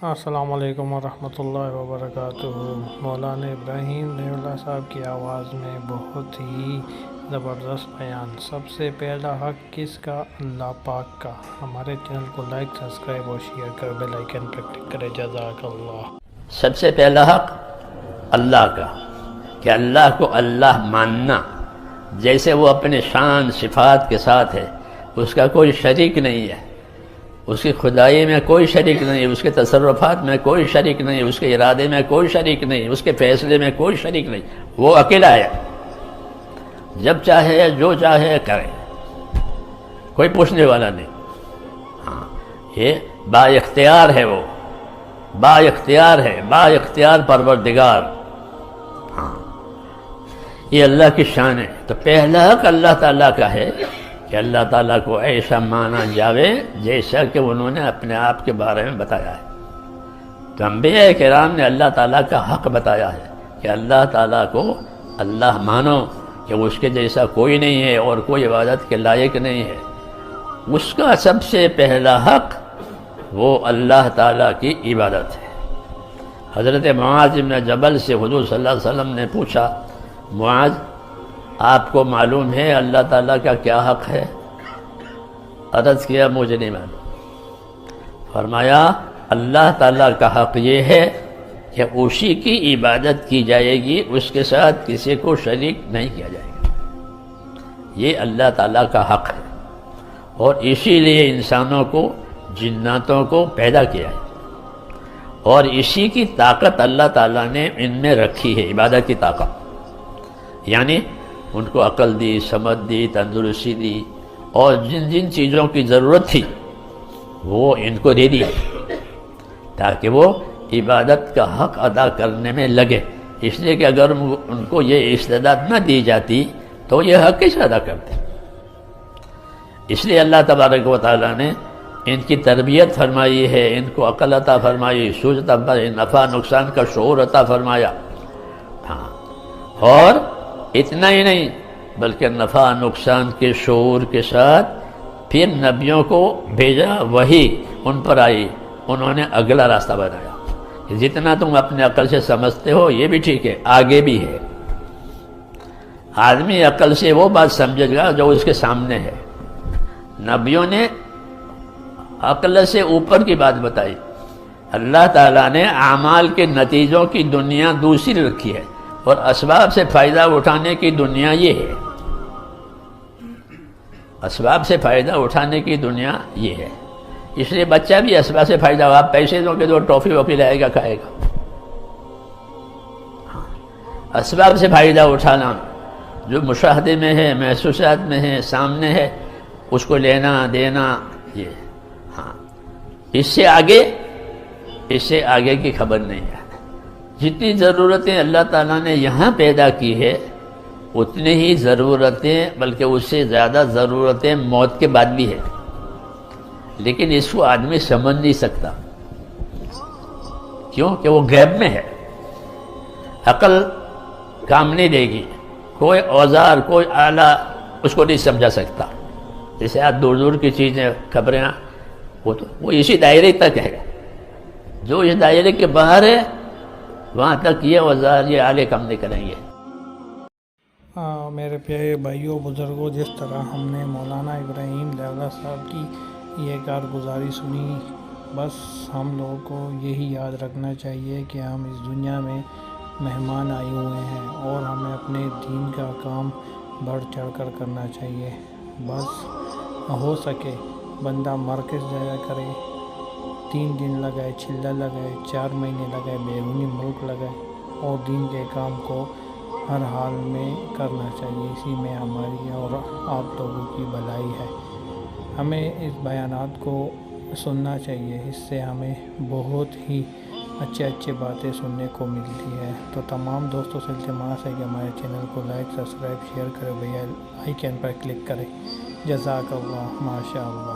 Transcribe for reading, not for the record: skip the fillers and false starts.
السلام علیکم ورحمۃ اللہ وبرکاتہ۔ مولانا ابراہیم رحمہ اللہ صاحب کی آواز میں بہت ہی زبردست بیان۔ سب سے پہلا حق کس کا؟ اللہ پاک کا۔ ہمارے چینل کو لائک، سبسکرائب اور شیئر کر بیل آئیکن پر کلک کرے۔ جزاک اللہ۔ سب سے پہلا حق اللہ کا، کہ اللہ کو اللہ ماننا، جیسے وہ اپنے شان صفات کے ساتھ ہے، اس کا کوئی شریک نہیں ہے، اس کی خدائی میں کوئی شریک نہیں، اس کے تصرفات میں کوئی شریک نہیں، اس کے ارادے میں کوئی شریک نہیں، اس کے فیصلے میں کوئی شریک نہیں، وہ اکیلا ہے، جب چاہے جو چاہے کرے، کوئی پوچھنے والا نہیں۔ ہاں، یہ با اختیار ہے، وہ با اختیار ہے، با اختیار پروردگار۔ ہاں، یہ اللہ کی شان ہے۔ تو پہلا حق اللہ تعالیٰ کا ہے کہ اللہ تعالیٰ کو ایسا مانا جاوے جیسا کہ انہوں نے اپنے آپ کے بارے میں بتایا ہے۔ تو انبیاء کرام نے اللہ تعالیٰ کا حق بتایا ہے کہ اللہ تعالیٰ کو اللہ مانو، کہ اس کے جیسا کوئی نہیں ہے اور کوئی عبادت کے لائق نہیں ہے۔ اس کا سب سے پہلا حق وہ اللہ تعالیٰ کی عبادت ہے۔ حضرت معاذ بن جبل سے حضور صلی اللہ علیہ وسلم نے پوچھا، معاذ، آپ کو معلوم ہے اللہ تعالیٰ کا کیا حق ہے؟ عرض کیا، مجھے نہیں معلوم۔ فرمایا، اللہ تعالیٰ کا حق یہ ہے کہ اسی کی عبادت کی جائے گی، اس کے ساتھ کسی کو شریک نہیں کیا جائے گا۔ یہ اللہ تعالیٰ کا حق ہے، اور اسی لیے انسانوں کو، جناتوں کو پیدا کیا ہے، اور اسی کی طاقت اللہ تعالیٰ نے ان میں رکھی ہے، عبادت کی طاقت، یعنی ان کو عقل دی، سمجھ دی، تندرستی دی، اور جن جن چیزوں کی ضرورت تھی وہ ان کو دے دی، تاکہ وہ عبادت کا حق ادا کرنے میں لگے۔ اس لیے کہ اگر ان کو یہ استعداد نہ دی جاتی تو یہ حق کیسے ادا کرتے؟ اس لیے اللہ تبارک و تعالیٰ نے ان کی تربیت فرمائی ہے، ان کو عقل عطا فرمائی، سوجھ عطا فرمائی، نفع نقصان کا شعور عطا فرمایا۔ ہاں، اور اتنا ہی نہیں بلکہ نفع نقصان کے شعور کے ساتھ پھر نبیوں کو بھیجا، وہی ان پر آئی، انہوں نے اگلا راستہ بتایا کہ جتنا تم اپنے عقل سے سمجھتے ہو یہ بھی ٹھیک ہے، آگے بھی ہے۔ آدمی عقل سے وہ بات سمجھے گا جو اس کے سامنے ہے۔ نبیوں نے عقل سے اوپر کی بات بتائی۔ اللہ تعالیٰ نے اعمال کے نتیجوں کی دنیا دوسری رکھی ہے، اور اسباب سے فائدہ اٹھانے کی دنیا یہ ہے۔ اسباب سے فائدہ اٹھانے کی دنیا یہ ہے۔ اس لیے بچہ بھی اسباب سے فائدہ ہوا، آپ پیسے دو کہ تو ٹافی وافی لائے گا، کھائے گا۔ اسباب سے فائدہ اٹھانا جو مشاہدے میں ہے، محسوسات میں ہے، سامنے ہے، اس کو لینا دینا، یہ ہاں، اس سے آگے کی خبر نہیں ہے۔ جتنی ضرورتیں اللہ تعالیٰ نے یہاں پیدا کی ہے، اتنی ہی ضرورتیں، بلکہ اس سے زیادہ ضرورتیں موت کے بعد بھی ہے، لیکن اس کو آدمی سمجھ نہیں سکتا۔ کیوں؟ کہ وہ غیب میں ہے، عقل کام نہیں دے گی، کوئی اوزار، کوئی آلہ اس کو نہیں سمجھا سکتا۔ جیسے آج دور دور کی چیزیں، خبریں، وہ اسی دائرے تک ہے، جو اس دائرے کے باہر ہے وہاں تک یہ اوزار، یہ آلے کام نہیں کریں گے۔ میرے پیارے بھائیوں، بزرگوں، جس طرح ہم نے مولانا ابراہیم رحمہ صاحب کی یہ کارگزاری سنی، بس ہم لوگوں کو یہی یاد رکھنا چاہیے کہ ہم اس دنیا میں مہمان آئے ہوئے ہیں، اور ہمیں اپنے دین کا کام بڑھ چڑھ کر کرنا چاہیے۔ بس ہو سکے بندہ مرکز جایا کرے، 3 دن لگائے، چلہ لگائے، 4 مہینے لگائے، بیرونی ملک لگائے، اور دین کے کام کو ہر حال میں کرنا چاہیے۔ اسی میں ہماری اور آپ لوگوں کی بھلائی ہے۔ ہمیں اس بیانات کو سننا چاہیے، اس سے ہمیں بہت ہی اچھے باتیں سننے کو ملتی ہے۔ تو تمام دوستوں سے التماس ہے کہ ہمارے چینل کو لائک، سبسکرائب، شیئر کرے، بیل آئیکن پر کلک کرے۔ جزاک اللہ، ماشاء اللہ۔